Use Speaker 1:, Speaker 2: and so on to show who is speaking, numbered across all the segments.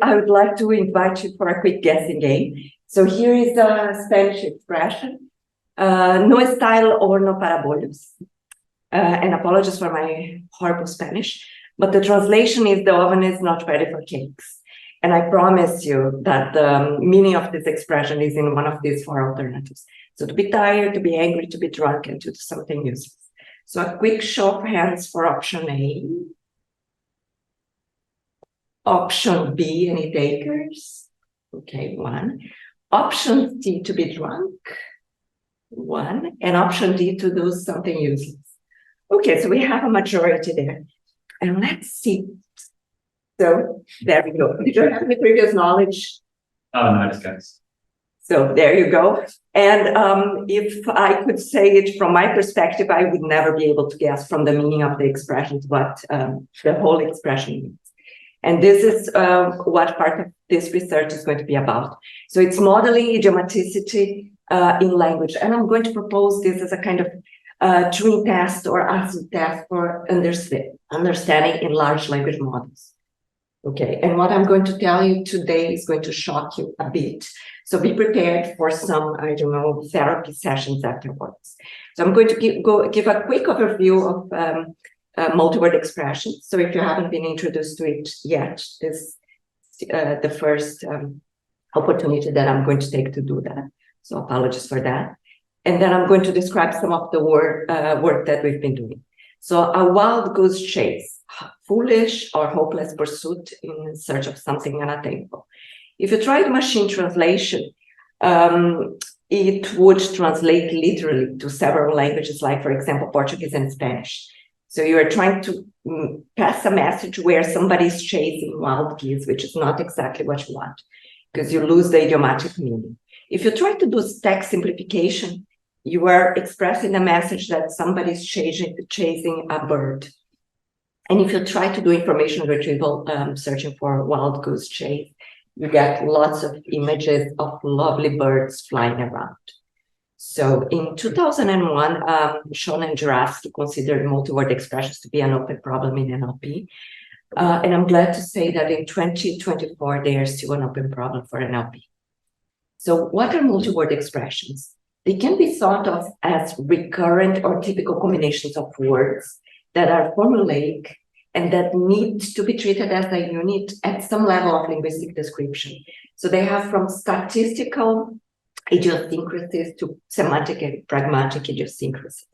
Speaker 1: I would like to invite you for a quick guessing game. So here is a Spanish expression, no style or no parabollos. And apologies for my horrible Spanish, but the translation is the oven is not ready for cakes. And I promise you that the meaning of this expression is in one of these four alternatives. So to be tired, to be angry, to be drunk, and to do something useless. So a quick show of hands for option A. Option B, any takers? Okay, 1. Option C, to be drunk. 1. And option D, to do something useless. Okay, so we have a majority there. And let's see. So there we go. Did you have any previous knowledge?
Speaker 2: Oh, no, I just guess.
Speaker 1: So there you go. And if I could say it from my perspective, I would never be able to guess from the meaning of the expressions what the whole expression means. And this is what part of this research is going to be about. So it's modeling idiomaticity in language. And I'm going to propose this as a kind of Turing test or acid test for understanding in large language models. Okay, and what I'm going to tell you today is going to shock you a bit. So be prepared for some, I don't know, therapy sessions afterwards. So I'm going to give a quick overview of multi-word expressions. So if you haven't been introduced to it yet, this is the first opportunity that I'm going to take to do that. So apologies for that. And then I'm going to describe some of the work that we've been doing. So a wild goose chase, foolish or hopeless pursuit in search of something unattainable. If you try the machine translation, it would translate literally to several languages, like, for example, Portuguese and Spanish. So you are trying to pass a message where somebody's chasing wild geese, which is not exactly what you want, because you lose the idiomatic meaning. If you try to do text simplification, you are expressing a message that somebody's chasing a bird. And if you try to do information retrieval, searching for wild goose chase, you get lots of images of lovely birds flying around. So in 2001, Sean and Juraski considered multi-word expressions to be an open problem in NLP. And I'm glad to say that in 2024, they are still an open problem for NLP. So what are multi-word expressions? They can be thought of as recurrent or typical combinations of words that are formulaic and that need to be treated as a unit at some level of linguistic description. So they have from statistical idiosyncrasies to semantic and pragmatic idiosyncrasies.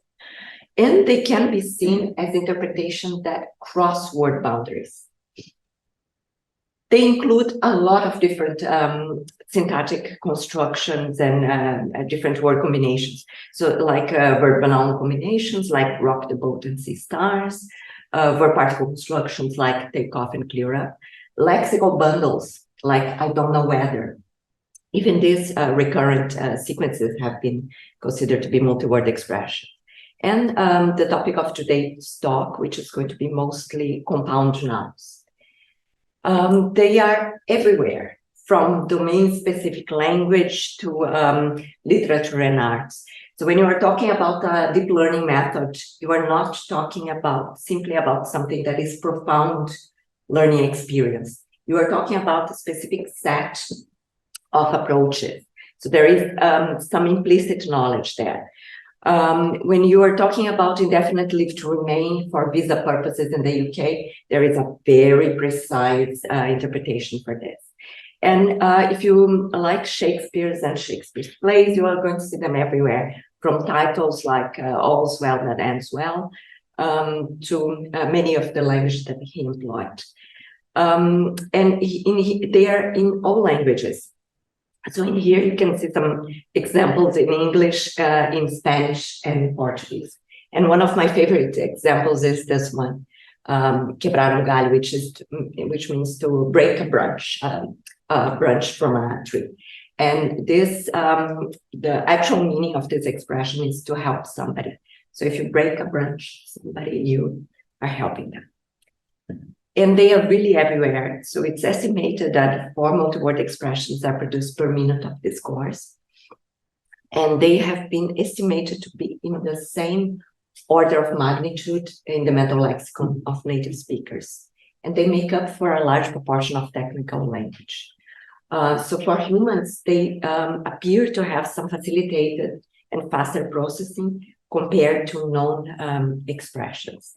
Speaker 1: And they can be seen as interpretations that cross word boundaries. They include a lot of different syntactic constructions and different word combinations. So like verb and noun combinations, like rock the boat and see stars, verb particle constructions like take off and clear up, lexical bundles like I don't know whether. Even these recurrent sequences have been considered to be multi-word expressions. And the topic of today's talk, which is going to be mostly compound nouns. They are everywhere, from domain-specific language to literature and arts. So when you are talking about a deep learning method, you are not talking about simply about something that is profound learning experience. You are talking about a specific set of approaches. So there is some implicit knowledge there. When you are talking about indefinite leave to remain for visa purposes in the UK, there is a very precise interpretation for this. And if you like Shakespeare's and Shakespeare's plays, you are going to see them everywhere, from titles like All's Well That Ends Well to many of the languages that he employed. And they are in all languages. So in here, you can see some examples in English, in Spanish, and in Portuguese. And one of my favorite examples is this one, quebrar um galho, which means to break a branch from a tree. And this, the actual meaning of this expression is to help somebody. So if you break a branch, somebody, you are helping them. And they are really everywhere. So it's estimated that 4 multi-word expressions are produced per minute of this course. And they have been estimated to be in the same order of magnitude in the mental lexicon of native speakers. and they make up for a large proportion of technical language. So for humans, they appear to have some facilitated and faster processing compared to known expressions.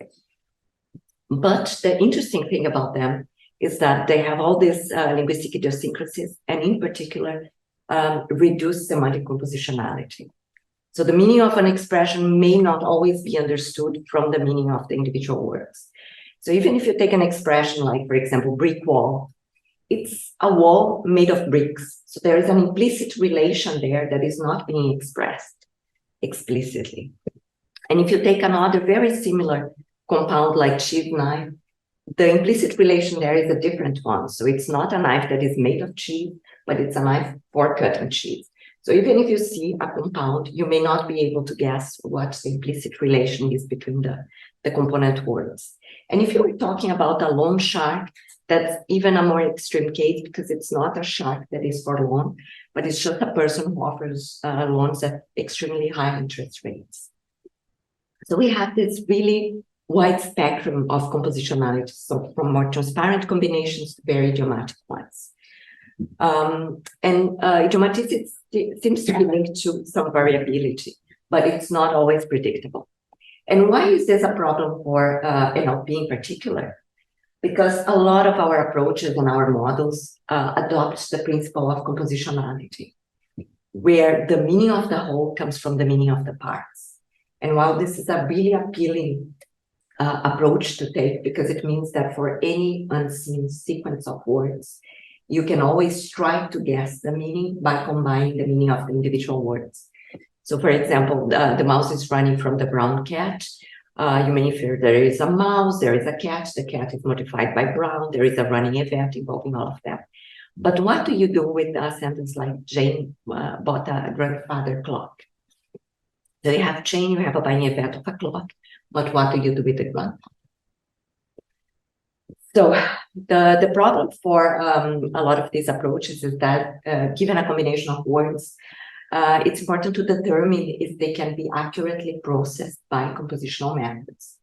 Speaker 1: But the interesting thing about them is that they have all these linguistic idiosyncrasies, and in particular, reduced semantic compositionality. So the meaning of an expression may not always be understood from the meaning of the individual words. So even if you take an expression like, for example, brick wall, it's a wall made of bricks. So there is an implicit relation there that is not being expressed explicitly. And if you take another very similar compound like cheese knife, the implicit relation there is a different one. So it's not a knife that is made of cheese, but it's a knife for cutting cheese. So even if you see a compound, you may not be able to guess what the implicit relation is between the component words. And if you're talking about a loan shark, that's even a more extreme case because it's not a shark that is for loan, but it's just a person who offers loans at extremely high interest rates. So we have this really wide spectrum of compositionality, so from more transparent combinations to very idiomatic ones. Idiomaticity seems to be linked to some variability, but it's not always predictable. And why is this a problem for NLP in particular? Because a lot of our approaches and our models adopt the principle of compositionality, where the meaning of the whole comes from the meaning of the parts. And while this is a really appealing approach to take, because it means that for any unseen sequence of words, you can always try to guess the meaning by combining the meaning of the individual words. So for example, the mouse is running from the brown cat. You may infer there is a mouse, there is a cat, the cat is modified by brown, there is a running event involving all of them. But what do you do with a sentence like Jane bought a grandfather clock? So you have Jane, you have a buying event of a clock, but what do you do with the grandfather? So the problem for a lot of these approaches is that given a combination of words, it's important to determine if they can be accurately processed by compositional methods.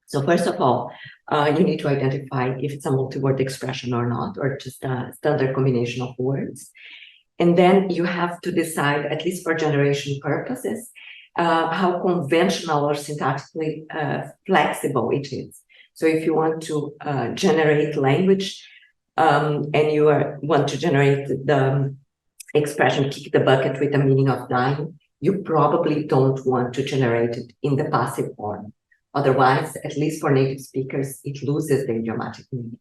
Speaker 1: So first of all, you need to identify if it's a multi-word expression or not, or just a standard combination of words. And then you have to decide, at least for generation purposes, how conventional or syntactically flexible it is. So if you want to generate language and you want to generate the expression kick the bucket with the meaning of dying, you probably don't want to generate it in the passive form. Otherwise, at least for native speakers, it loses the idiomatic meaning.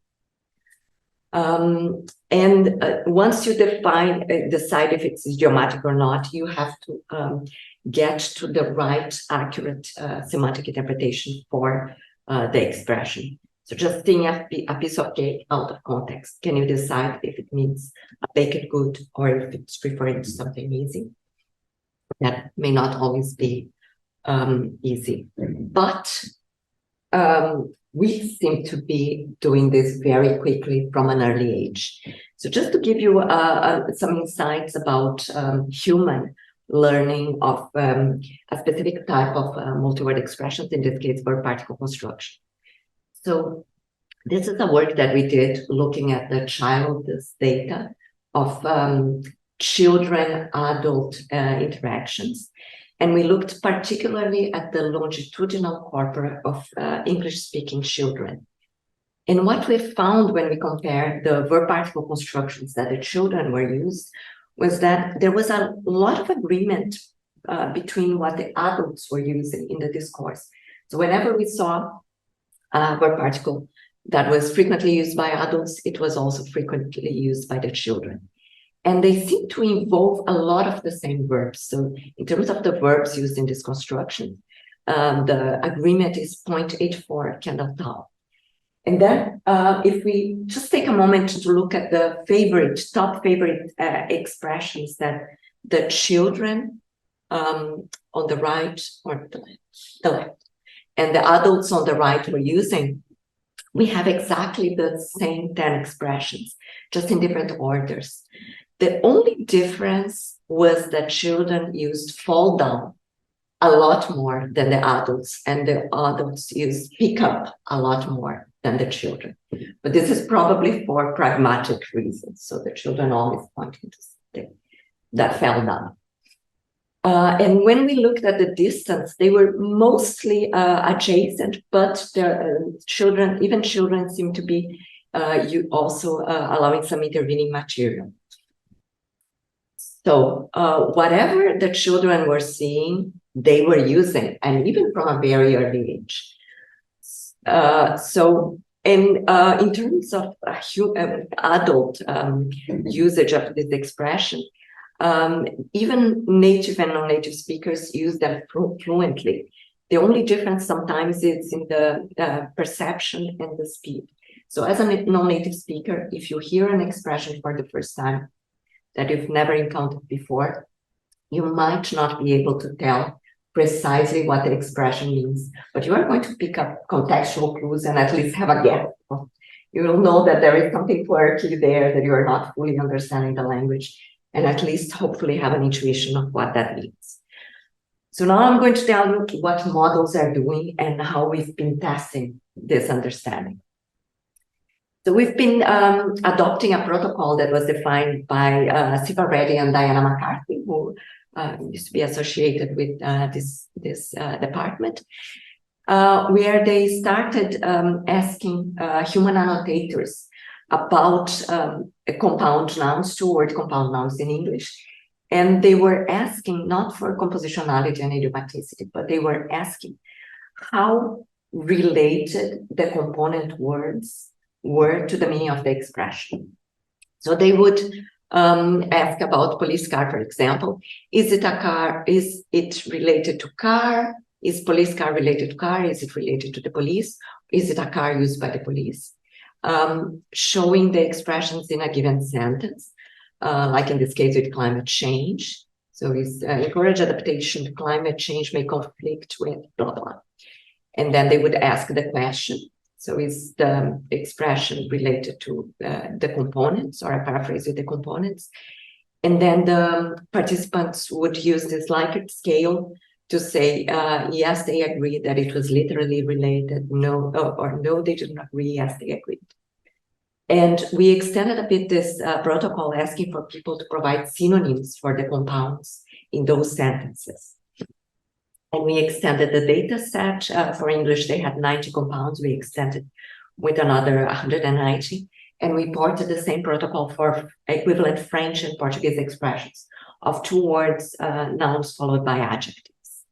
Speaker 1: Once you decide if it's idiomatic or not, you have to get to the right, accurate semantic interpretation for the expression. So just taking a piece of cake out of context, can you decide if it means a baked good or if it's referring to something easy? That may not always be easy, but we seem to be doing this very quickly from an early age. So just to give you some insights about human learning of a specific type of multi-word expressions, in this case, verb particle construction. So this is a work that we did looking at the child's data of children-adult interactions. And we looked particularly at the longitudinal corpora of English-speaking children. And what we found when we compared the verb particle constructions that the children were used was that there was a lot of agreement between what the adults were using in the discourse. So whenever we saw a verb particle that was frequently used by adults, it was also frequently used by the children. And they seem to involve a lot of the same verbs. So in terms of the verbs used in this construction, the agreement is 0.84 Kendall Tal. And then if we just take a moment to look at the top favorite expressions that the children on the right or the left, and the adults on the right were using, we have exactly the same 10 expressions, just in different orders. The only difference was that children used fall down a lot more than the adults, and the adults used pick up a lot more than the children. But this is probably for pragmatic reasons. So the children always pointing to something that fell down. And when we looked at the distance, they were mostly adjacent, but children, even children seem to be also allowing some intervening material. So whatever the children were seeing, they were using, and even from a very early age. In terms of adult usage of this expression, even native and non-native speakers use them fluently. The only difference sometimes is in the perception and the speed. So as a non-native speaker, if you hear an expression for the first time that you've never encountered before, you might not be able to tell precisely what the expression means, but you are going to pick up contextual clues and at least have a guess. You will know that there is something quirky there, that you are not fully understanding the language, and at least hopefully have an intuition of what that means. So now I'm going to tell you what models are doing and how we've been testing this understanding. So we've been adopting a protocol that was defined by Siva Reddy and Diana McCarthy, who used to be associated with this department, where they started asking human annotators about compound nouns, two-word compound nouns in English. And they were asking not for compositionality and idiomaticity, but they were asking how related the component words were to the meaning of the expression. So they would ask about police car, for example. Is it a car? Is it related to car? Is police car related to car? Is it related to the police? Is it a car used by the police? Showing the expressions in a given sentence, like in this case with climate change. So is encourage adaptation to climate change may conflict with blah, blah. And then they would ask the question. So is the expression related to the components, or a paraphrase with the components? And then the participants would use this Likert scale to say, yes, they agreed that it was literally related, no, or no, they didn't agree, yes, they agreed. And we extended a bit this protocol, asking for people to provide synonyms for the compounds in those sentences. And we extended the data set. For English, they had 90 compounds. We extended with another 190. And we ported the same protocol for equivalent French and Portuguese expressions of two words, nouns followed by adjectives.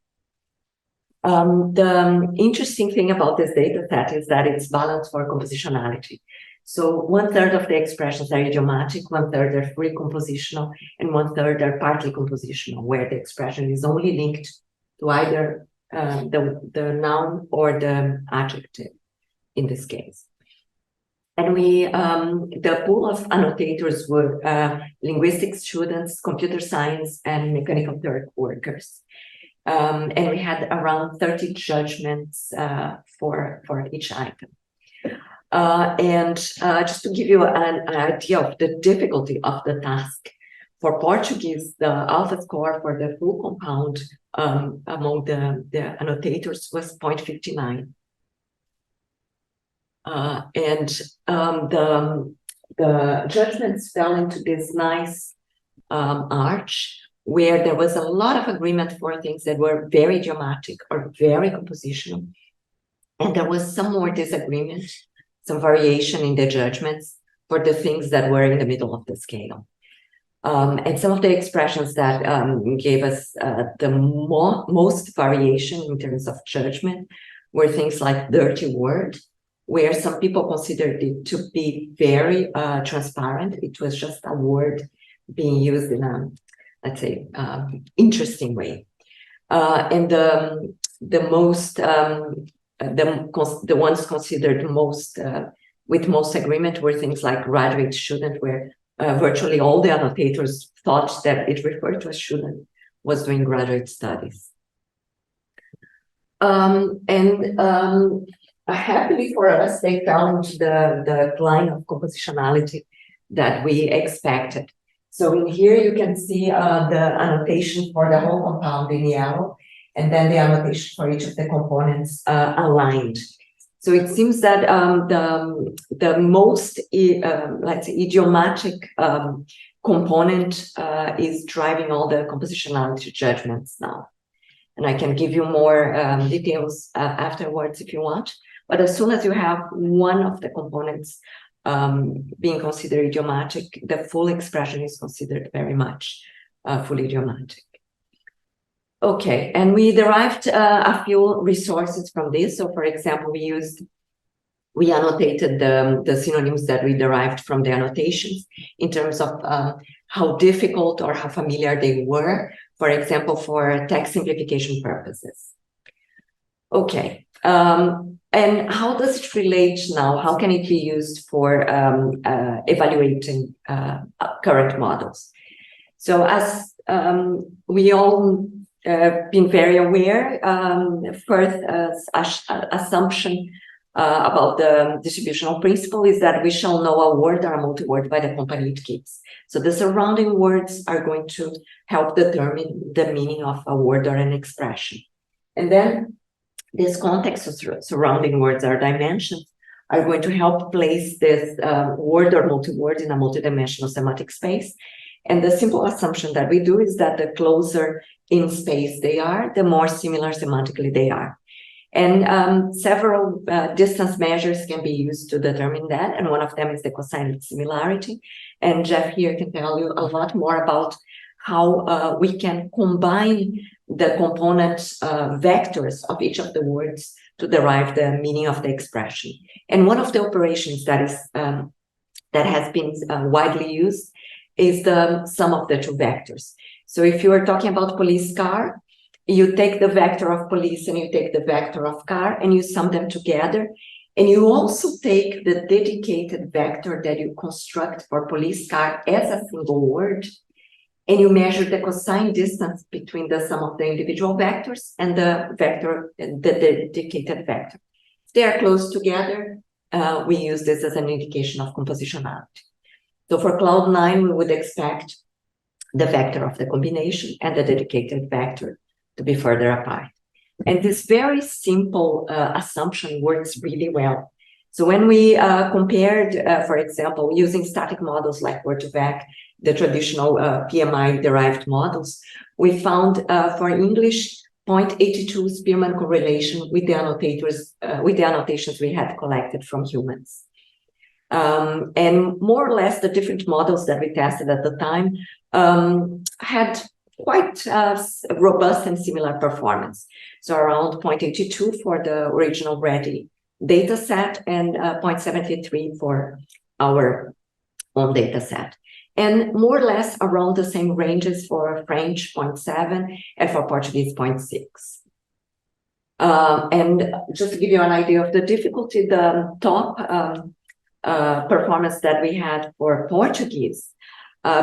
Speaker 1: The interesting thing about this data set is that it's balanced for compositionality. So 1/3 of the expressions are idiomatic, 1/3 are fully compositional, and 1/3 are partly compositional, where the expression is only linked to either the noun or the adjective in this case. And we, the pool of annotators were linguistic students, computer science, and mechanical Turk workers. And we had around 30 judgments for each item. Just to give you an idea of the difficulty of the task, for Portuguese, the alpha score for the full compound among the annotators was 0.59. The judgments fell into this nice arch where there was a lot of agreement for things that were very idiomatic or very compositional. And there was some more disagreement, some variation in the judgments for the things that were in the middle of the scale. And some of the expressions that gave us the most variation in terms of judgment were things like dirty word, where some people considered it to be very transparent. It was just a word being used in a, let's say, interesting way. And the ones considered most with most agreement were things like graduate student, where virtually all the annotators thought that it referred to a student was doing graduate studies. Happily for us, they found the line of compositionality that we expected. So in here you can see the annotation for the whole compound in yellow, and then the annotation for each of the components aligned. So it seems that the most, let's say, idiomatic component is driving all the compositionality judgments now. And I can give you more details afterwards if you want. But as soon as you have one of the components being considered idiomatic, the full expression is considered very much fully idiomatic. Okay, and we derived a few resources from this. So, for example, we annotated the synonyms that we derived from the annotations in terms of how difficult or how familiar they were, for example, for text simplification purposes. Okay, and how does it relate now? How can it be used for evaluating current models? So as we all been very aware, first assumption about the distributional principle is that we shall know a word or a multi-word by the company it keeps. So the surrounding words are going to help determine the meaning of a word or an expression. And then this context of surrounding words or dimensions are going to help place this word or multi-word in a multidimensional semantic space. And the simple assumption that we do is that the closer in space they are, the more similar semantically they are. And several distance measures can be used to determine that. And one of them is the cosine similarity. And Jeff here can tell you a lot more about how we can combine the component vectors of each of the words to derive the meaning of the expression. And one of the operations that is that has been widely used is the sum of the two vectors. So if you are talking about police car, you take the vector of police and you take the vector of car and you sum them together. And you also take the dedicated vector that you construct for police car as a single word, and you measure the cosine distance between the sum of the individual vectors and the vector, the dedicated vector. If they are close together, we use this as an indication of compositionality. So for Cloud 9, we would expect the vector of the combination and the dedicated vector to be further apart. And this very simple assumption works really well. So when we compared, for example, using static models like Word2Vec, the traditional PMI-derived models, we found for English 0.82 Spearman correlation with the annotators, with the annotations we had collected from humans. And more or less the different models that we tested at the time had quite robust and similar performance. So around 0.82 for the original ready data set and 0.73 for our own data set. And more or less around the same ranges for French, 0.7, and for Portuguese, 0.6. And just to give you an idea of the difficulty, the top performance that we had for Portuguese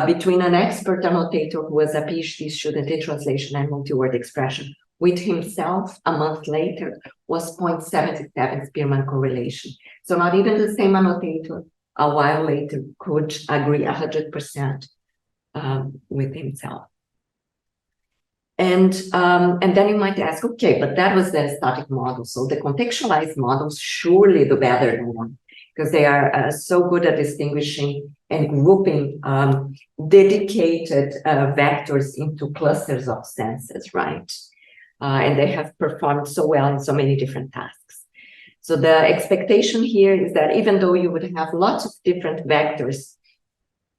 Speaker 1: between an expert annotator who was a PhD student in translation and multi-word expression with himself a month later was 0.77 Spearman correlation. So not even the same annotator a while later could agree 100% with himself. And then you might ask, okay, but that was the static model. So the contextualized models surely do better than one, because they are so good at distinguishing and grouping dedicated vectors into clusters of senses, right? And they have performed so well in so many different tasks. So the expectation here is that even though you would have lots of different vectors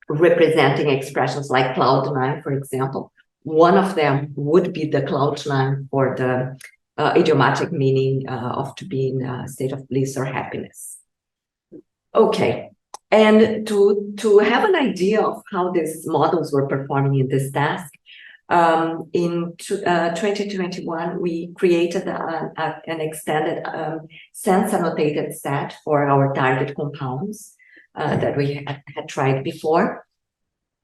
Speaker 1: representing expressions like Cloud 9, for example, one of them would be the Cloud 9 for the idiomatic meaning of to be in a state of bliss or happiness. Okay, and to have an idea of how these models were performing in this task, in 2021, we created an extended sense annotated set for our target compounds that we had tried before.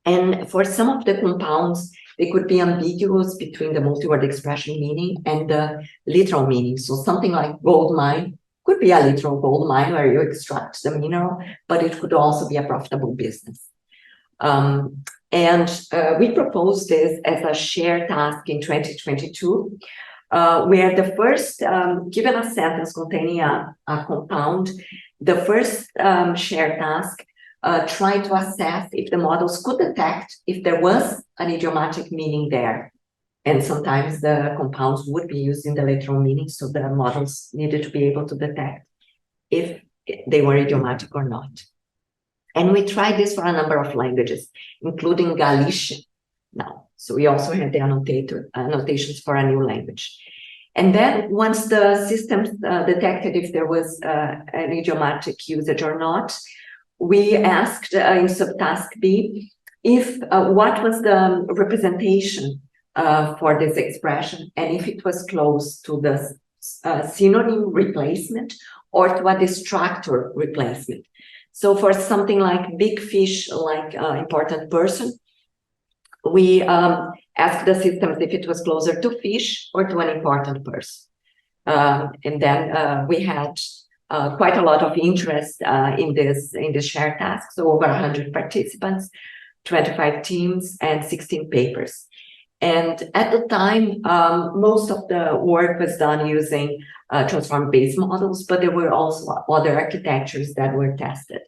Speaker 1: And for some of the compounds, they could be ambiguous between the multi-word expression meaning and the literal meaning. So something like gold mine could be a literal gold mine where you extract the mineral, but it could also be a profitable business. And we proposed this as a shared task in 2022 where the first, given a sentence containing a compound, the first shared task tried to assess if the models could detect if there was an idiomatic meaning there. And sometimes the compounds would be used in the literal meaning, so the models needed to be able to detect if they were idiomatic or not. And we tried this for a number of languages, including Galician now. So we also had the annotations for a new language. And then once the systems detected if there was an idiomatic usage or not, we asked in subtask B if what was the representation for this expression, and if it was close to the synonym replacement or to a distractor replacement. So for something like big fish, like important person, we asked the systems if it was closer to fish or to an important person. And then we had quite a lot of interest in this shared task. So over 100 participants, 25 teams, and 16 papers. And at the time, most of the work was done using transform-based models, but there were also other architectures that were tested.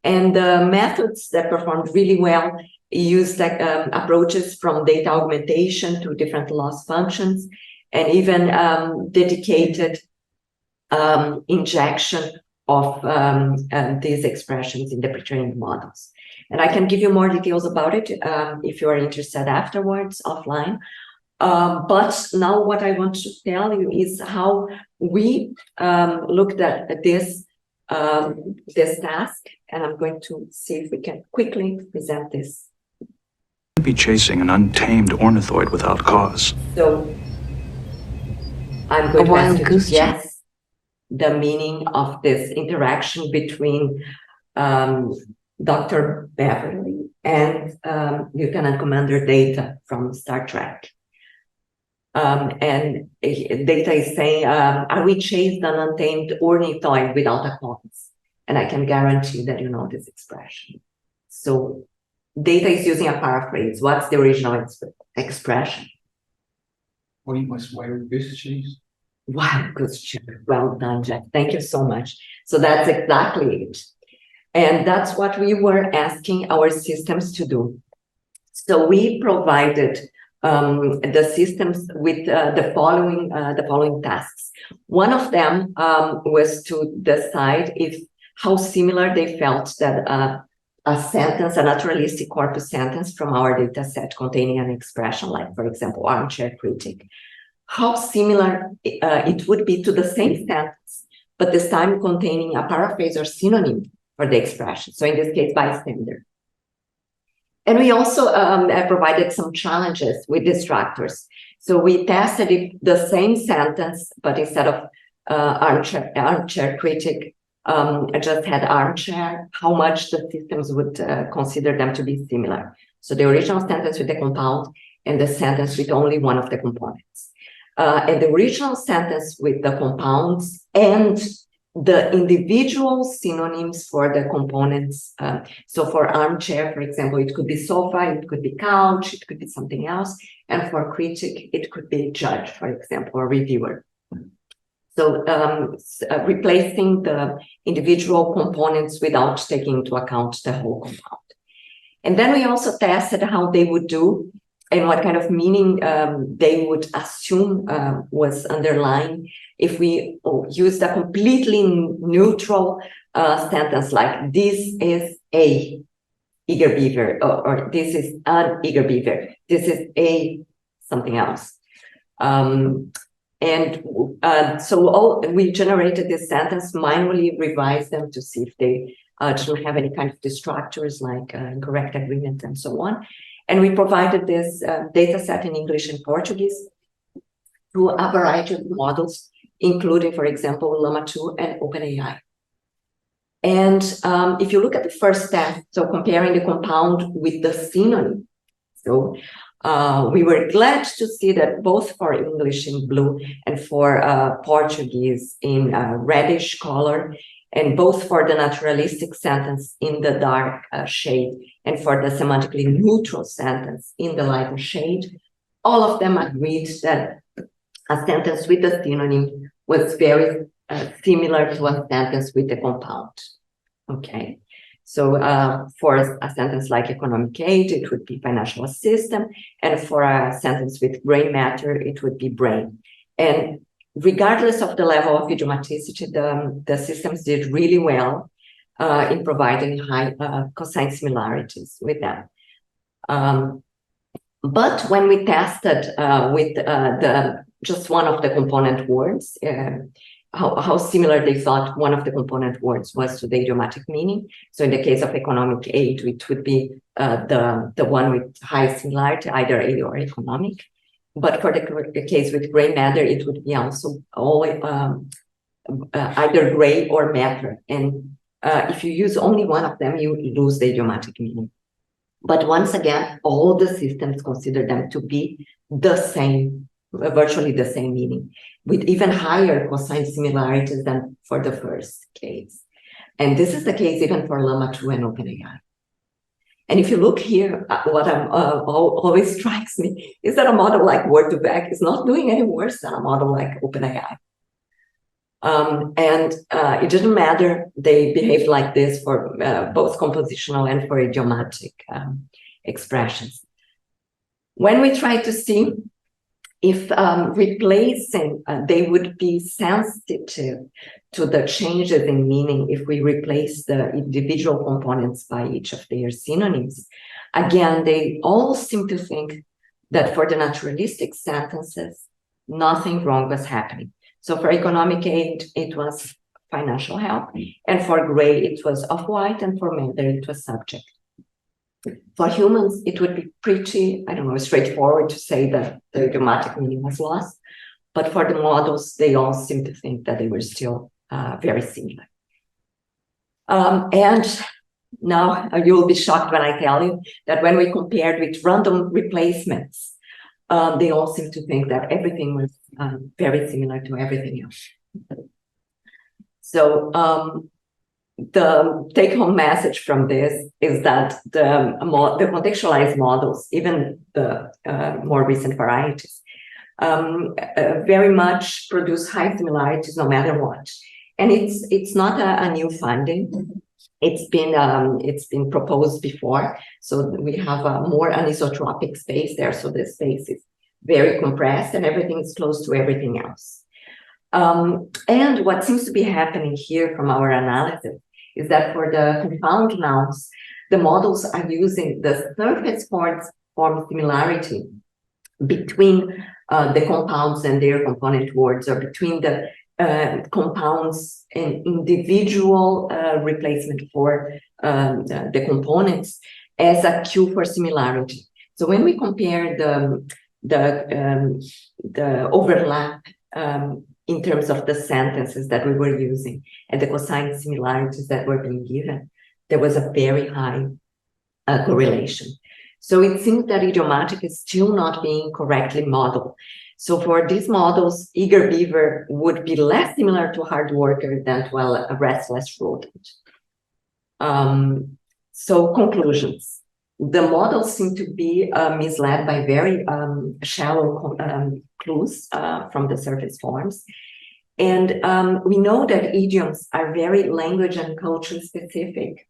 Speaker 1: And the methods that performed really well used approaches from data augmentation to different loss functions, and even dedicated injection of these expressions in the pre-trained models. And I can give you more details about it if you are interested afterwards offline. But now what I want to tell you is how we looked at this task, and I'm going to see if we can quickly present this.
Speaker 2: Be chasing an untamed ornithoid without cause.
Speaker 1: So I'm going to ask you to guess the meaning of this interaction between Dr. Beverly and Lieutenant Commander Data from Star Trek. And Data is saying, are we chased an untamed ornithoid without a cause? And I can guarantee that you know this expression. So Data is using a paraphrase. What's the original expression?
Speaker 3: We must wear goose cheese.
Speaker 1: Wild goose cheese. Well done, Jack. Thank you so much. So that's exactly it. And that's what we were asking our systems to do. So we provided the systems with the following tasks. One of them was to decide how similar they felt that a sentence, a naturalistic corpus sentence from our data set containing an expression, like, for example, armchair critic, how similar it would be to the same sentence, but this time containing a paraphrase or synonym for the expression. So in this case, bystander. And we also provided some challenges with distractors. So we tested if the same sentence, but instead of armchair critic, just had armchair, how much the systems would consider them to be similar. So the original sentence with the compound and the sentence with only one of the components. And the original sentence with the compounds and the individual synonyms for the components. So for armchair, for example, it could be sofa, it could be couch, it could be something else. And for critic, it could be judge, for example, or reviewer. So replacing the individual components without taking into account the whole compound. And then we also tested how they would do and what kind of meaning they would assume was underlying if we used a completely neutral sentence like this is a eager beaver, or this is an eager beaver, this is a something else. So we generated this sentence, manually revised them to see if they didn't have any kind of distractors like incorrect agreement and so on. And we provided this data set in English and Portuguese to a variety of models, including, for example, Llama 2 and OpenAI. And if you look at the first step, so comparing the compound with the synonym, so we were glad to see that both for English in blue and for Portuguese in reddish color, and both for the naturalistic sentence in the dark shade and for the semantically neutral sentence in the lighter shade, all of them agreed that a sentence with a synonym was very similar to a sentence with a compound. Okay, so for a sentence like economic aid, it would be financial assistance, and for a sentence with gray matter, it would be brain. And regardless of the level of idiomaticity, the systems did really well in providing high cosine similarities with them. But when we tested with just one of the component words, how similar they thought one of the component words was to the idiomatic meaning. So in the case of economic aid, it would be the one with high similarity, either aid or economic. But for the case with gray matter, it would be also always either gray or matter. And if you use only one of them, you lose the idiomatic meaning. But once again, all the systems consider them to be the same, virtually the same meaning, with even higher cosine similarities than for the first case. And this is the case even for Llama 2 and OpenAI. And if you look here, what always strikes me is that a model like Word2Vec is not doing any worse than a model like OpenAI. And it didn't matter, they behaved like this for both compositional and for idiomatic expressions. When we try to see if replacing, they would be sensitive to the changes in meaning if we replace the individual components by each of their synonyms, again, they all seem to think that for the naturalistic sentences, nothing wrong was happening. So for economic aid, it was financial help, and for gray, it was off-white, and for matter, it was subject. For humans, it would be pretty, I don't know, straightforward to say that the idiomatic meaning was lost, but for the models, they all seem to think that they were still very similar. And now you'll be shocked when I tell you that when we compared with random replacements, they all seem to think that everything was very similar to everything else. So the take-home message from this is that the contextualized models, even the more recent varieties, very much produce high similarities no matter what. And it's not a new finding. It's been proposed before. So we have a more anisotropic space there. So the space is very compressed and everything is close to everything else. And what seems to be happening here from our analysis is that for the compound nouns, the models are using the surface form similarity between the compounds and their component words, or between the compounds and individual replacement for the components as a cue for similarity. So when we compare the overlap in terms of the sentences that we were using and the cosine similarities that were being given, there was a very high correlation. So it seems that idiomatic is still not being correctly modeled. So for these models, eager beaver would be less similar to hard worker than to a restless rodent. So conclusions. The models seem to be misled by very shallow clues from the surface forms. And we know that idioms are very language and culture specific.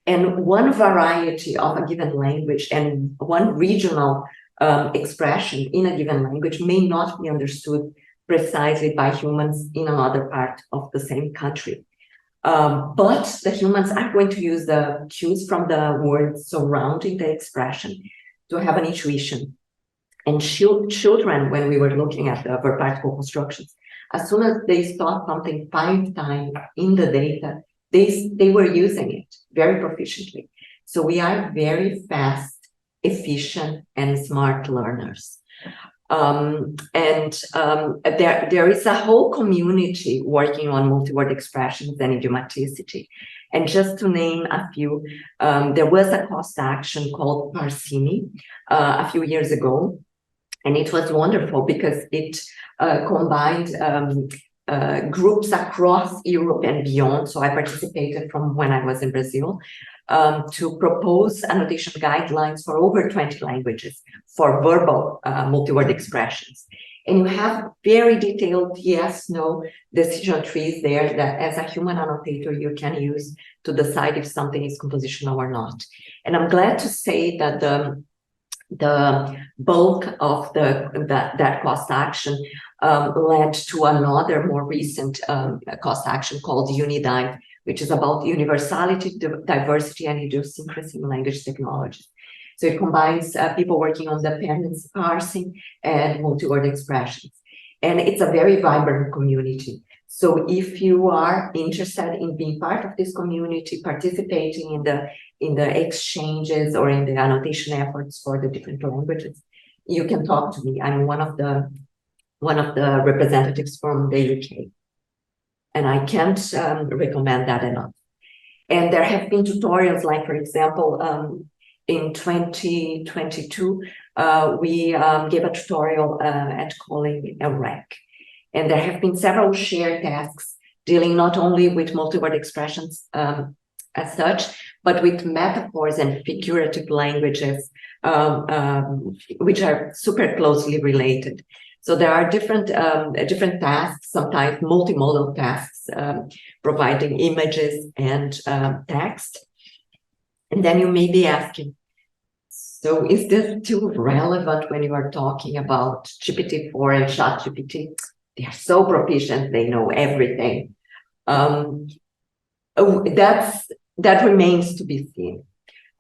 Speaker 1: And one variety of a given language and one regional expression in a given language may not be understood precisely by humans in another part of the same country. But the humans are going to use the cues from the words surrounding the expression to have an intuition. And children, when we were looking at the verb particle constructions, as soon as they saw something 5 times in the data, they were using it very proficiently. So we are very fast, efficient, and smart learners. There is a whole community working on multi-word expressions and idiomaticity. And just to name a few, there was a cost action called Parsini a few years ago. And it was wonderful because it combined groups across Europe and beyond. So I participated from when I was in Brazil to propose annotation guidelines for over 20 languages for verbal multi-word expressions. And you have very detailed yes, no decision trees there that as a human annotator you can use to decide if something is compositional or not. And I'm glad to say that the bulk of that cost action led to another more recent cost action called UniDive, which is about universality, diversity, and idiosyncrasy in language technologies. So it combines people working on dependency parsing and multi-word expressions. And it's a very vibrant community. So if you are interested in being part of this community, participating in the exchanges or in the annotation efforts for the different languages, you can talk to me. I'm one of the representatives from the UK. And I can't recommend that enough. And there have been tutorials, like, for example, in 2022, we gave a tutorial at calling a rank. And there have been several shared tasks dealing not only with multi-word expressions as such, but with metaphors and figurative languages, which are super closely related. So there are different tasks, sometimes multimodal tasks, providing images and text. And then you may be asking, so is this still relevant when you are talking about GPT-4 and ChatGPT? They are so proficient, they know everything. That remains to be seen.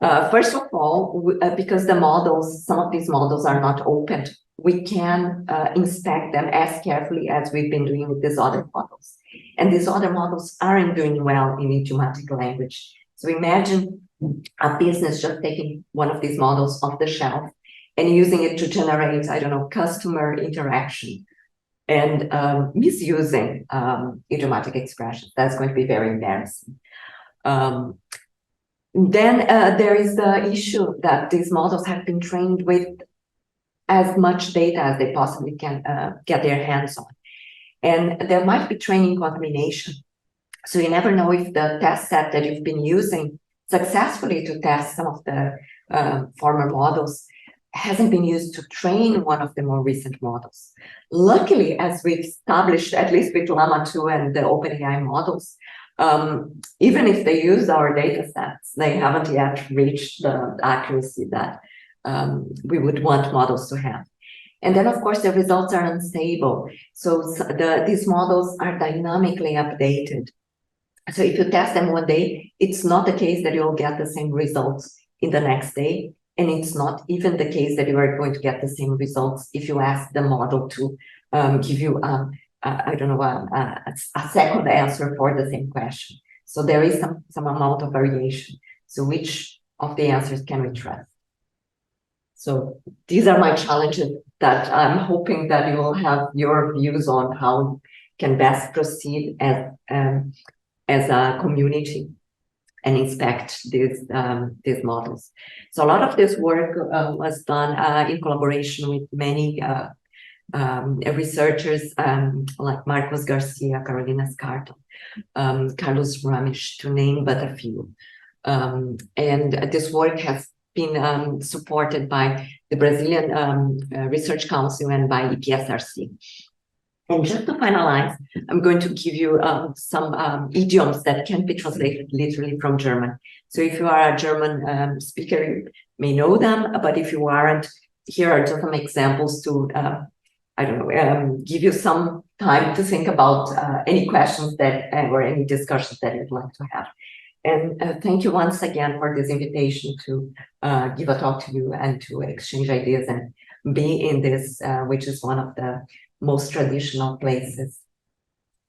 Speaker 1: First of all, because the models, some of these models are not open, we can inspect them as carefully as we've been doing with these other models. And these other models aren't doing well in idiomatic language. So imagine a business just taking one of these models off the shelf and using it to generate, I don't know, customer interaction and misusing idiomatic expressions. That's going to be very embarrassing. Then there is the issue that these models have been trained with as much data as they possibly can get their hands on. And there might be training contamination. So you never know if the test set that you've been using successfully to test some of the former models hasn't been used to train one of the more recent models. Luckily, as we've established, at least with Llama 2 and the OpenAI models, even if they use our data sets, they haven't yet reached the accuracy that we would want models to have. And then, of course, the results are unstable. So these models are dynamically updated. So if you test them one day, it's not the case that you'll get the same results in the next day. And it's not even the case that you are going to get the same results if you ask the model to give you, a second answer for the same question. So there is some amount of variation. So which of the answers can we trust? So these are my challenges that I'm hoping that you will have your views on how we can best proceed as a community and inspect these models. So a lot of this work was done in collaboration with many researchers like Marcos Garcia, Carolina Scarton, Carlos Ramesh, to name but a few. And this work has been supported by the Brazilian Research Council and by EPSRC. And just to finalize, I'm going to give you some idioms that can be translated literally from German. So if you are a German speaker, you may know them, but if you aren't, here are just some examples to, give you some time to think about any questions that or any discussions that you'd like to have. And thank you once again for this invitation to give a talk to you and to exchange ideas and be in this, which is one of the most traditional places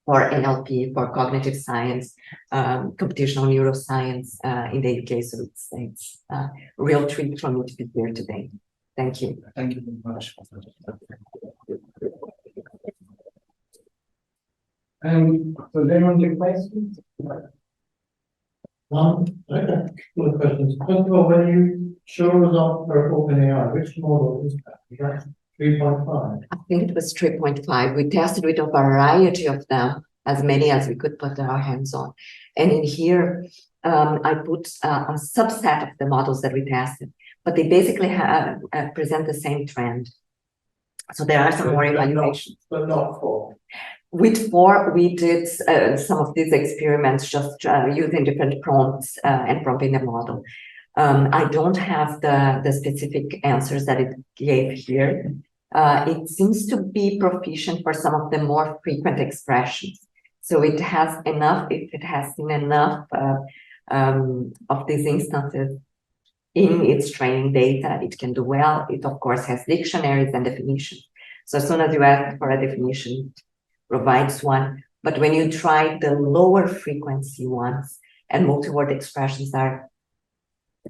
Speaker 1: for NLP, for cognitive science, computational neuroscience in the UK. So it's a real treat for me to be here today. Thank you.
Speaker 3: Thank you very much. So does anyone take questions?
Speaker 4: Two questions. First of all, when you show results for OpenAI, which model is that? Is that 3.5?
Speaker 1: I think it was 3.5. We tested with a variety of them, as many as we could put our hands on. And in here, I put a subset of the models that we tested, but they basically present the same trend. So there are some more
Speaker 4: But not-
Speaker 1: evaluations.
Speaker 4: But not for.
Speaker 1: With 4, we did some of these experiments just using different prompts and prompting the model. I don't have the specific answers that it gave here. It seems to be proficient for some of the more frequent expressions. So it has enough, if it has seen enough of these instances in its training data, it can do well. It, of course, has dictionaries and definitions. So as soon as you ask for a definition, it provides one. But when you try the lower frequency ones, and multi-word expressions are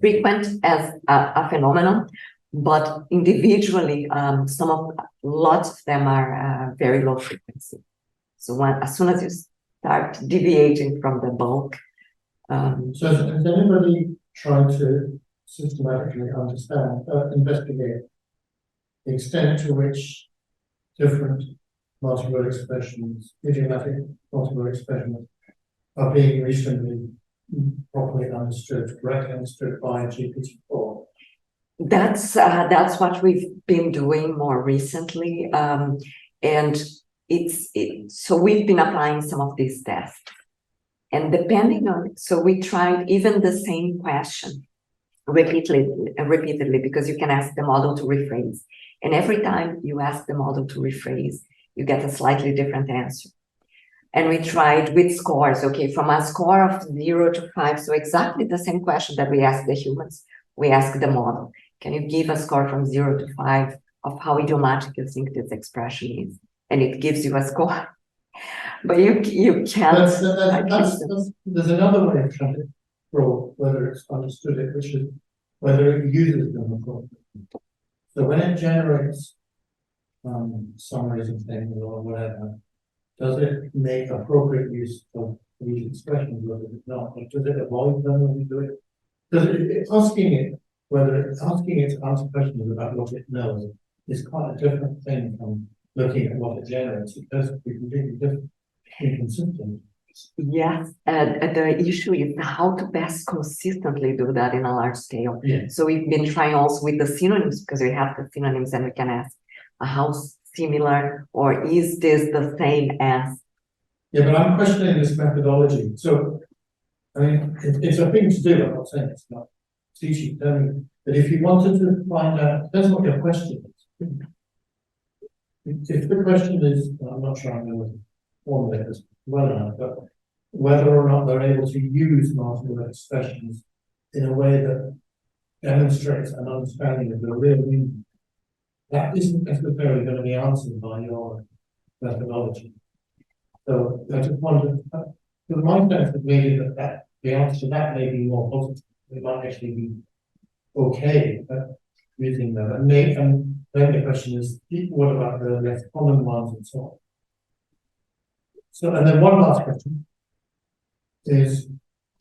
Speaker 1: frequent as a phenomenon, but individually, lots of them are very low frequency. So as soon as you start deviating from the bulk.
Speaker 4: So has anybody tried to systematically investigate the extent to which different multi-word expressions, idiomatic multi-word expressions, are being recently properly understood, correctly understood by GPT-4?
Speaker 1: That's what we've been doing more recently, and so we've been applying some of these tests, and depending on, so we tried even the same question repeatedly, because you can ask the model to rephrase, and every time you ask the model to rephrase, you get a slightly different answer. And we tried with scores, okay, from a score of 0 to 5, so exactly the same question that we ask the humans, we ask the model. Can you give a score from 0 to 5 of how idiomatic you think this expression is? And it gives you a score. But you can't.
Speaker 4: There's another way of trying to probe whether it's understood it, which is whether it uses them appropriately. So when it generates summaries of things or whatever, does it make appropriate use of these expressions, or does it not? Or does it avoid them when you do it? Because it's asking it to answer questions about what it knows is quite a different thing from looking at what it generates. It does be completely different, inconsistent.
Speaker 1: Yes, the issue is how to best consistently do that in a large scale.
Speaker 4: Yeah.
Speaker 1: So we've been trying also with the synonyms, because we have the synonyms and we can ask how similar, or is this the same as?
Speaker 4: Yeah, but I'm questioning this methodology. So, I mean, it's a thing to do. I'm not saying it's not. It's easy to tell me. But if you wanted to find out, depends what your question is. If the question is, I'm not sure I'm going to formulate this well enough, but whether or not they're able to use multiple expressions in a way that demonstrates an understanding of the real meaning, that isn't necessarily going to be answered by your methodology. So I just wondered, because my sense is maybe that the answer to that may be more positive. It might actually be okay at using them. And then the question is, what about the less common ones and so on? So, and then one last question is,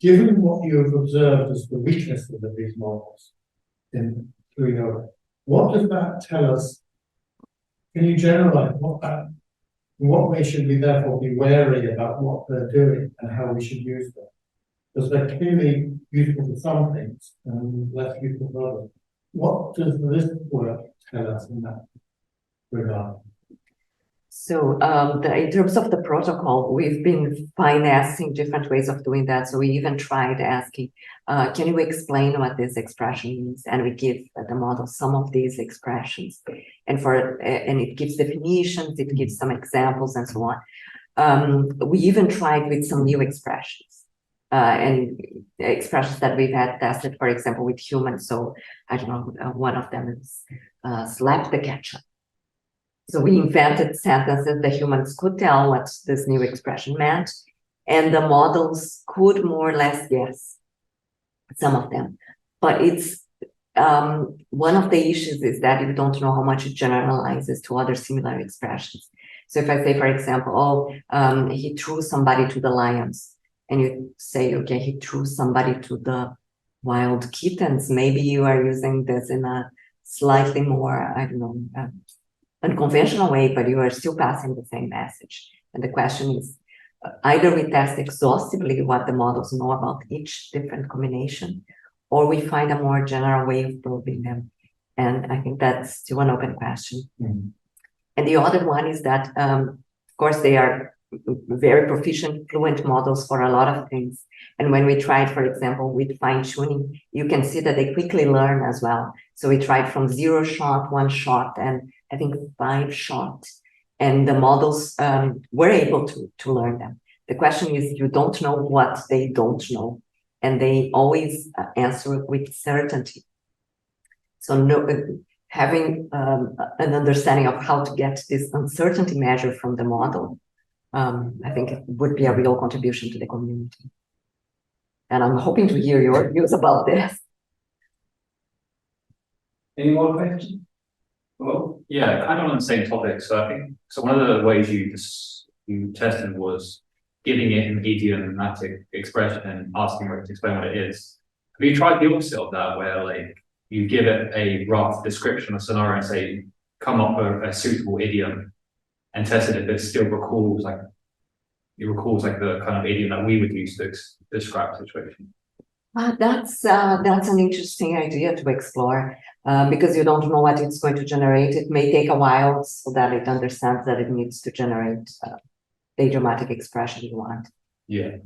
Speaker 4: given what you have observed as the weaknesses of these models through your, what does that tell us? Can you generalize in what way should we therefore be wary about what they're doing and how we should use them? Because they're clearly useful for some things and less useful for others. What does this work tell us in that regard?
Speaker 1: So in terms of the protocol, we've been financing different ways of doing that. So we even tried asking, can you explain what this expression means? And we give the model some of these expressions, and it gives definitions, it gives some examples, and so on. We even tried with some new expressions, and expressions that we've had tested, for example, with humans. So I don't know, one of them is slap the ketchup. So we invented sentences that humans could tell what this new expression meant, and the models could more or less guess some of them. But it's one of the issues is that you don't know how much it generalizes to other similar expressions. So if I say, for example, he threw somebody to the lions, and you say, okay, he threw somebody to the wild kittens, maybe you are using this in a slightly more, I don't know, unconventional way, but you are still passing the same message. And the question is, either we test exhaustively what the models know about each different combination, or we find a more general way of probing them. And I think that's still an open question.
Speaker 4: Mm-hmm.
Speaker 1: And the other one is that, of course, they are very proficient, fluent models for a lot of things. And when we tried, for example, with fine tuning, you can see that they quickly learn as well. So we tried from 0 shot, 1 shot, and I think 5 shot. And the models were able to learn them. The question is, you don't know what they don't know, and they always answer with certainty. So having an understanding of how to get this uncertainty measure from the model, I think it would be a real contribution to the community. And I'm hoping to hear your views about this.
Speaker 3: Any more questions?
Speaker 5: Well, yeah, kind of on the same topic. So I think one of the ways you tested was giving it an idiomatic expression and asking it to explain what it is. Have you tried the opposite of that, where like you give it a rough description of scenario and say, come up with a suitable idiom, and test it if it still recalls like the kind of idiom that we would use to describe the situation?
Speaker 1: That's an interesting idea to explore, because you don't know what it's going to generate. It may take a while so that it understands that it needs to generate the idiomatic expression you want.
Speaker 5: Yeah.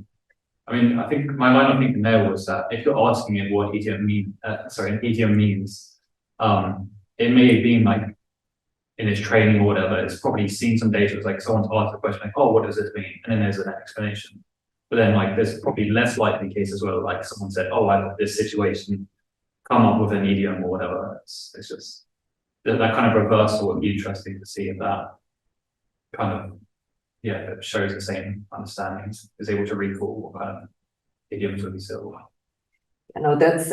Speaker 5: I mean, I think my line of thinking there was that if you're asking it what idiom means, it may have been like in its training or whatever, it's probably seen some data. It's like someone's asked the question like, oh, what does this mean? And then there's an explanation. But then like there's probably less likely cases where like someone said, oh, I got this situation, come up with an idiom or whatever. It's just that kind of reversal would be interesting to see if that kind of, yeah, it shows the same understanding, is able to recall what kind of idioms would be suitable.
Speaker 1: You know, that's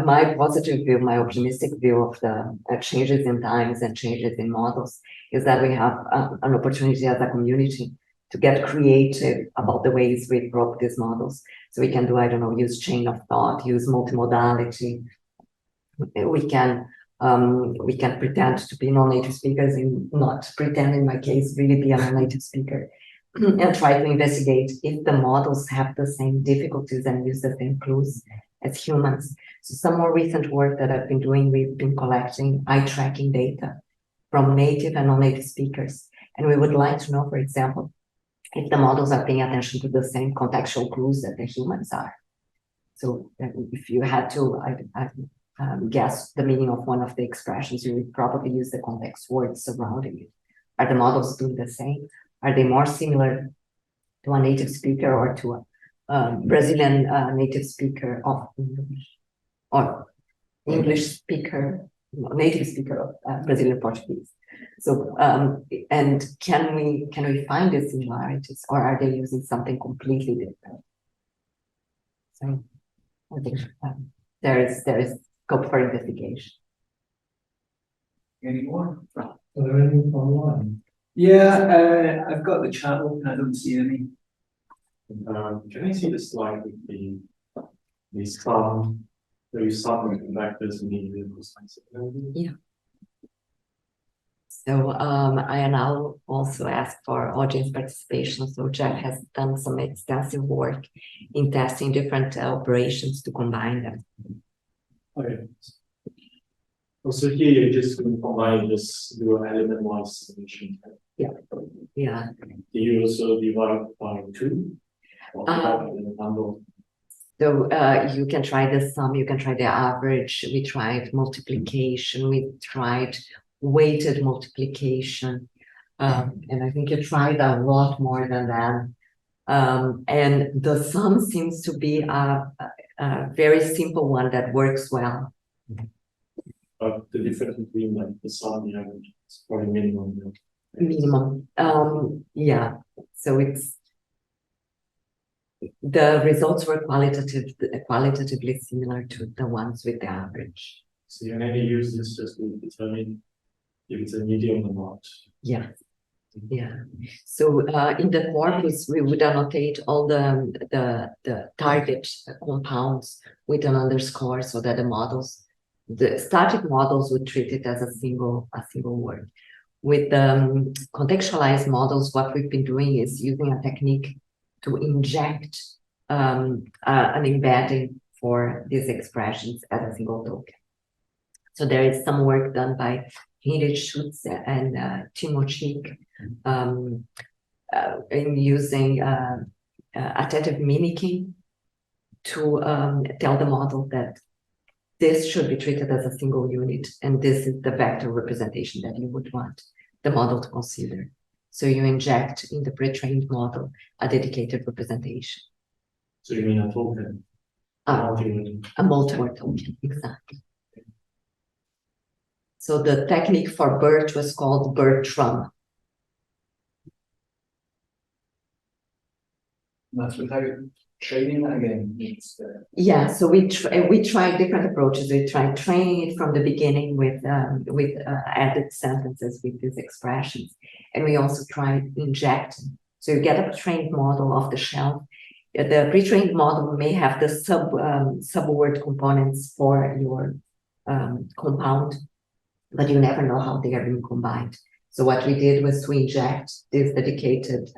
Speaker 1: my positive view, my optimistic view of the changes in times and changes in models is that we have an opportunity as a community to get creative about the ways we broke these models. So we can do, I don't know, use chain of thought, use multimodality. We can pretend to be non-native speakers and not pretend, in my case, really be a non-native speaker. And try to investigate if the models have the same difficulties and use the same clues as humans. So some more recent work that I've been doing, we've been collecting eye tracking data from native and non-native speakers. And we would like to know, for example, if the models are paying attention to the same contextual clues that the humans are. So if you had to guess the meaning of one of the expressions, you would probably use the context words surrounding it. Are the models doing the same? Are they more similar to a native speaker or to a Brazilian native speaker of English, or English speaker, native speaker of Brazilian Portuguese? So, and can we find the similarities, or are they using something completely different? So, I think there is scope for investigation.
Speaker 3: Any more?
Speaker 4: Are there any online?
Speaker 3: Yeah, I've got the chat open. I don't see any.
Speaker 6: Can I see the slide with the sum, the sum vectors and the responsibility?
Speaker 1: Yeah. So I now also ask for audience participation. So Jeff has done some extensive work in testing different operations to combine them.
Speaker 6: Okay. Also here you're just going to combine this dual element wise solution.
Speaker 1: Yeah. Yeah.
Speaker 6: Do you also divide by 2? Or divide by the number?
Speaker 1: So you can try the sum, you can try the average. We tried multiplication, we tried weighted multiplication, and I think you tried a lot more than that. And the sum seems to be a very simple one that works well.
Speaker 6: But the difference between like the sum and the average is probably minimum.
Speaker 1: Minimum. Yeah. So it's the results were qualitatively similar to the ones with the average.
Speaker 6: So you maybe use this just to determine if it's an idiom or not.
Speaker 1: Yeah. Yeah. So in the corpus, we would annotate all the target compounds with an underscore so that the static models would treat it as a single word. With contextualized models, what we've been doing is using a technique to inject an embedding for these expressions as a single token. So there is some work done by Heinrich Schutz and Timochik in using attentive mimicking to tell the model that this should be treated as a single unit, and this is the vector representation that you would want the model to consider. So you inject in the pre-trained model a dedicated representation.
Speaker 6: So you mean a token?
Speaker 1: A multi-word token, exactly. So the technique for BERT was called Bertram.
Speaker 6: That's without training that again.
Speaker 1: Yeah, so we tried different approaches. We tried training it from the beginning with added sentences with these expressions, and we also tried injecting. So you get a trained model off the shelf. The pre-trained model may have the subword components for your compound, but you never know how they are being combined. So what we did was to inject this dedicated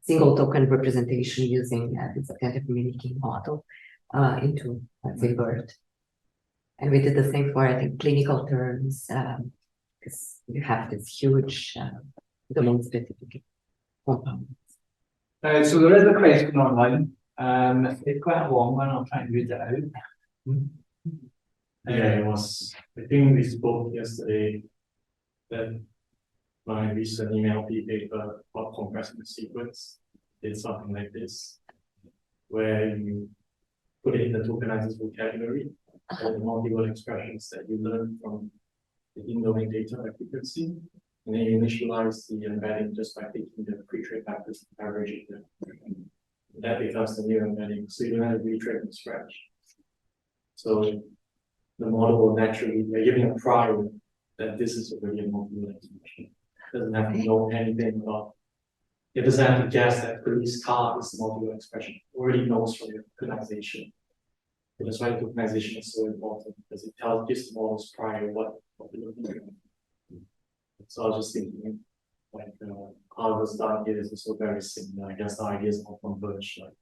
Speaker 1: single token representation using this attentive mimicking model into, let's say, BERT. And we did the same for, I think, clinical terms, because you have this huge domain-specific compound.
Speaker 3: So there is a question online. It's quite a long one. I'll try and read it out.
Speaker 6: Yeah, it was. I think we spoke yesterday that my recent email paper about compressing the sequence did something like this, where you put it in the tokenizer's vocabulary, all the multiword expressions that you learn from the in-domain data by frequency, and then you initialize the embedding just by taking the pre-trained factors and averaging them. That becomes the new embedding, so you don't have to retrain from scratch. So the model will naturally, you're giving a prior that this is already a multiword expression. It doesn't have to know anything about, it doesn't have to guess that police car is the multiword expression. It already knows from your tokenization. And that's why tokenization is so important, because it gives the models prior what we're looking at. So I was just thinking, like, how it was done here is also very similar. I guess the ideas all converge, like,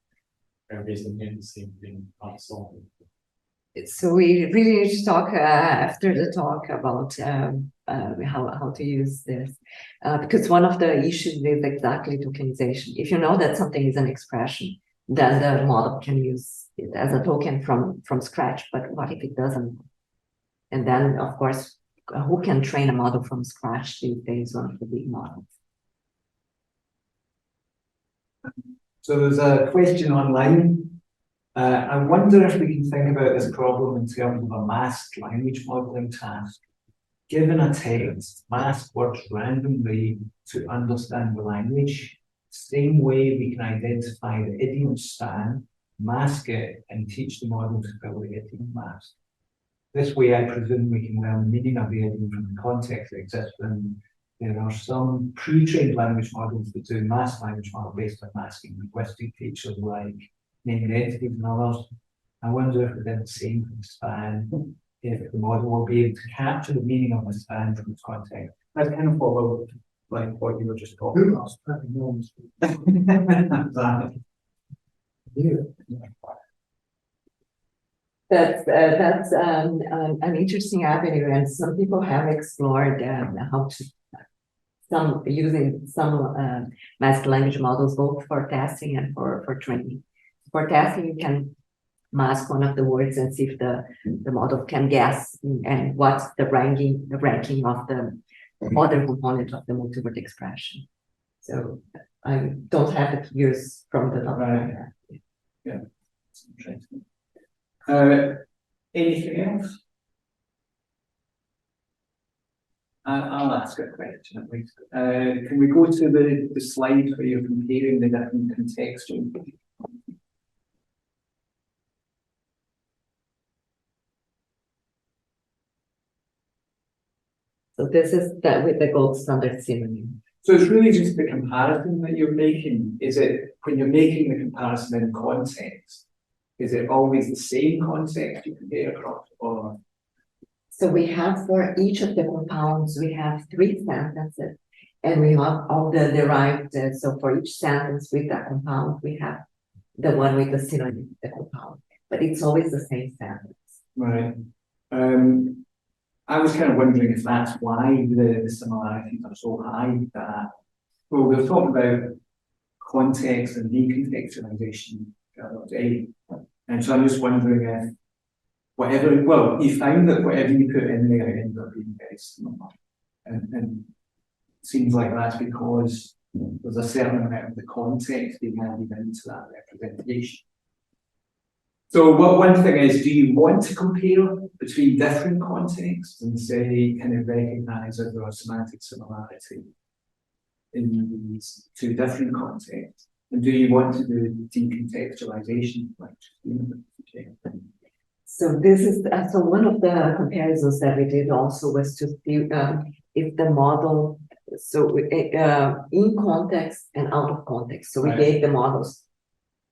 Speaker 6: everybody's looking at the same thing, how to solve it.
Speaker 1: So we really need to talk after the talk about how to use this, because one of the issues is exactly tokenization. If you know that something is an expression, then the model can use it as a token from scratch. But what if it doesn't? And then, of course, who can train a model from scratch these days? One of the big models.
Speaker 3: So there's a question online. I wonder if we can think about this problem in terms of a masked language modeling task. Given a text, mask words randomly to understand the language. Same way we can identify the idiom span, mask it, and teach the model to fill the idiom mask. This way, I presume we can learn the meaning of the idiom from the context that exists. And there are some pre-trained language models that do masked language model based on masking linguistic features like naming entities and others. I wonder if we did the same for the span, if the model will be able to capture the meaning of the span from its context. That's kind of follow like what you were just talking
Speaker 4: Who
Speaker 3: about.
Speaker 4: asked that enormous?
Speaker 3: Exactly.
Speaker 1: That's an interesting avenue, and some people have explored how to using some masked language models both for testing and for training. For testing, you can mask one of the words and see if the model can guess and what's the ranking of the other component of the multiword expression. So I don't have the figures from the top of my head.
Speaker 3: Yeah. Interesting. Anything else? I'll ask a question at least. Can we go to the slide where you're comparing the different contextual?
Speaker 1: So this is that with the gold standard synonym.
Speaker 3: So it's really just the comparison that you're making. Is it when you're making the comparison in context? Is it always the same context you compare across, or?
Speaker 1: So we have for each of the compounds, we have 3 sentences, and we have all the derived. So for each sentence with that compound, we have the one with the synonym, the compound, but it's always the same sentence.
Speaker 3: Right. I was kind of wondering if that's why the similarities are so high that, well, we've talked about context and decontextualization the other day. And so I'm just wondering if whatever, well, you find that whatever you put in there ends up being very similar. And it seems like that's because there's a certain amount of the context being added into that representation. So one thing is, do you want to compare between different contexts and say, kind of recognize that there are semantic similarity in these two different contexts? And do you want to do decontextualization?
Speaker 1: So this is, so one of the comparisons that we did also was to see if the model, so in context and out of context. So we gave the models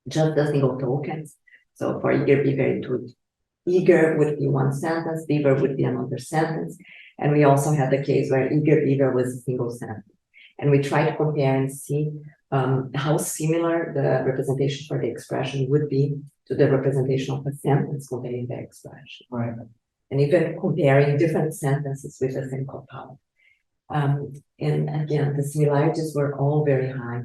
Speaker 1: just the single tokens. So for eager, beaver, it would, eager would be one sentence, beaver would be another sentence. And we also had the case where eager, beaver was a single sentence. And we tried to compare and see how similar the representation for the expression would be to the representation of a sentence containing the expression.
Speaker 3: Right.
Speaker 1: And even comparing different sentences with the same compound. And again, the similarities were all very high.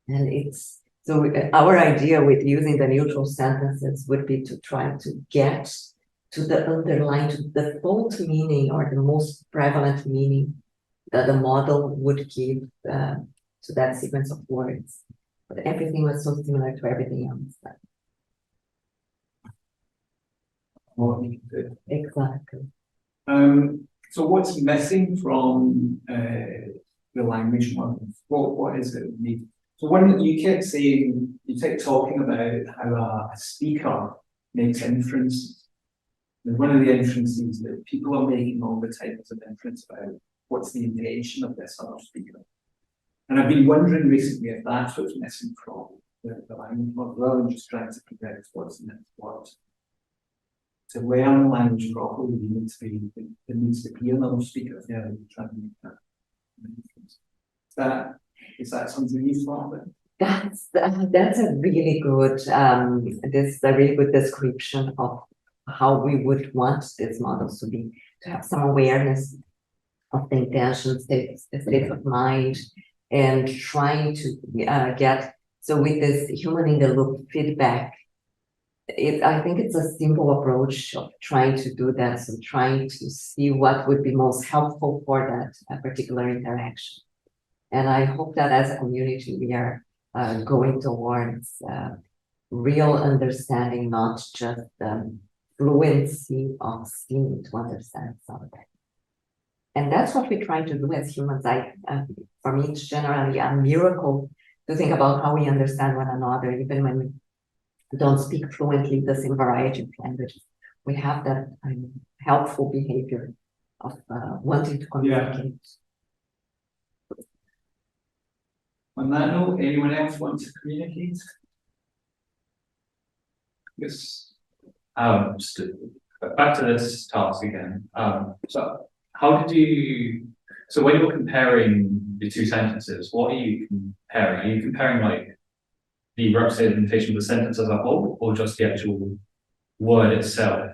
Speaker 1: And it's, so our idea with using the neutral sentences would be to try to get to the underlying, to the default meaning or the most prevalent meaning that the model would give to that sequence of words. But everything was so similar to everything else. Exactly.
Speaker 3: So what's missing from the language models? What is it need? So when you kept saying, you kept talking about how a speaker makes inferences. And one of the inferences that people are making all the time is an inference about what's the intention of this other speaker. And I've been wondering recently if that's what's missing from the language model, rather than just trying to predict what's in it, what. To learn language properly, you need to be, there needs to be another speaker there and try to make that difference. Is that something you thought about?
Speaker 1: That's a really good this is a really good description of how we would want these models to be, to have some awareness of the intentions, the state of mind, and trying to get, so with this human in the loop feedback, I think it's a simple approach of trying to do that. So trying to see what would be most helpful for that particular interaction. And I hope that as a community, we are going towards real understanding, not just the fluency of seeming to understand something. And that's what we try to do as humans. For me, it's generally a miracle to think about how we understand one another, even when we don't speak fluently the same variety of languages. We have that helpful behavior of wanting to communicate.
Speaker 3: Yeah. On that note, anyone else want to communicate?
Speaker 5: Yes. Just back to this task again. So how did you, so when you're comparing the two sentences, what are you comparing? Are you comparing like the representation of the sentence as a whole, or just the actual word itself?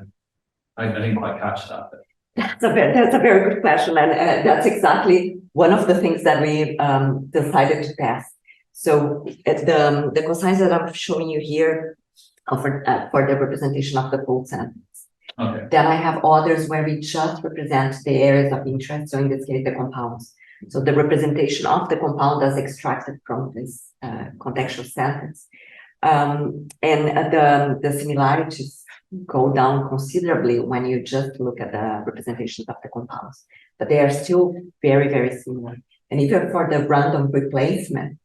Speaker 5: I didn't quite catch that.
Speaker 1: That's a very good question, and that's exactly one of the things that we decided to test. So the cosines that I'm showing you here are for the representation of the full sentence.
Speaker 5: Okay.
Speaker 1: Then I have others where we just represent the areas of interest. So in this case, the compounds. So the representation of the compound is extracted from this contextual sentence. And the similarities go down considerably when you just look at the representations of the compounds, but they are still very, very similar. And even for the random replacements,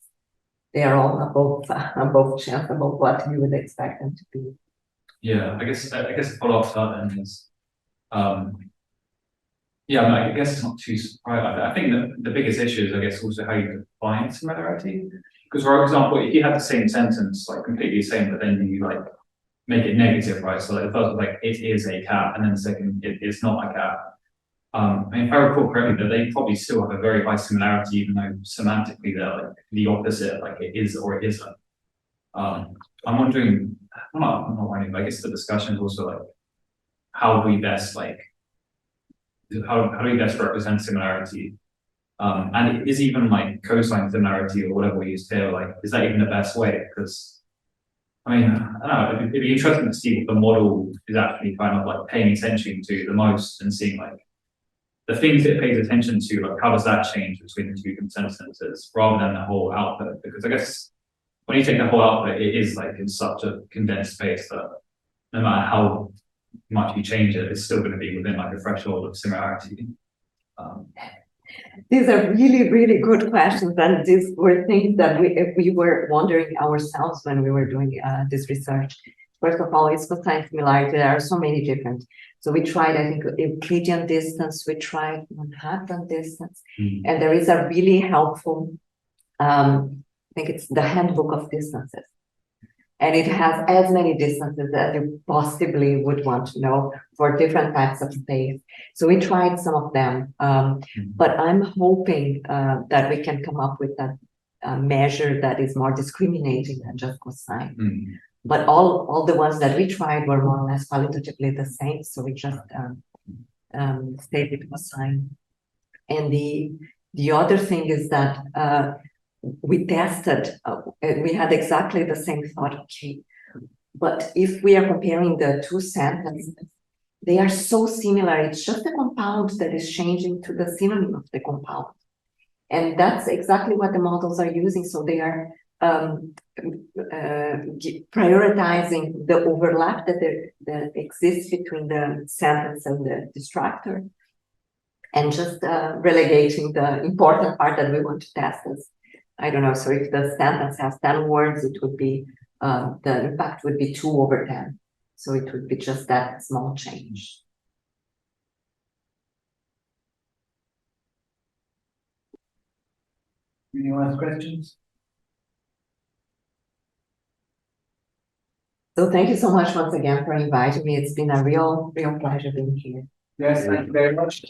Speaker 1: they are all above chance, above what you would expect them to be.
Speaker 5: Yeah, I guess a follow-up to that then is, yeah, I guess it's not too surprising. I think the biggest issue is, I guess, also how you define similarity. Because, for example, if you have the same sentence, like completely the same, but then you like make it negative, right? So like the first was like, it is a cat, and then the second, it is not a cat. I mean, if I recall correctly, that they probably still have a very high similarity, even though semantically they're like the opposite, like it is or it isn't. I'm wondering, I'm not wondering, but I guess the discussion is also like, how do we best like how do you best represent similarity? And is even like cosine similarity or whatever we use here, like, is that even the best way? Because I mean, I don't know, it'd be interesting to see what the model is actually kind of like paying attention to the most and seeing like the things it pays attention to, like how does that change between the two consensuses rather than the whole output? Because I guess when you take the whole output, it is like in such a condensed space that no matter how much you change it, it's still going to be within like a threshold of similarity.
Speaker 1: These are really, really good questions, and these were things that we were wondering ourselves when we were doing this research. First of all, it's cosine similarity. There are so many different. So we tried, I think, Euclidean distance. We tried Manhattan distance, and there is a really helpful. I think it's the Handbook of Distances, and it has as many distances as you possibly would want to know for different types of space. So we tried some of them, but I'm hoping that we can come up with a measure that is more discriminating than just cosine. But all the ones that we tried were more or less qualitatively the same, so we just stayed with cosine. And the other thing is that we tested, we had exactly the same thought, okay, but if we are comparing the two sentences, they are so similar, it's just the compound that is changing to the synonym of the compound. And that's exactly what the models are using, so they are prioritizing the overlap that exists between the sentence and the destructor, and just relegating the important part that we want to test as, I don't know, so if the sentence has 10 words, it would be, the impact would be 2/10. So it would be just that small change.
Speaker 3: Any last questions?
Speaker 1: So thank you so much once again for inviting me. It's been a real pleasure being here.
Speaker 3: Yes, thank you very much.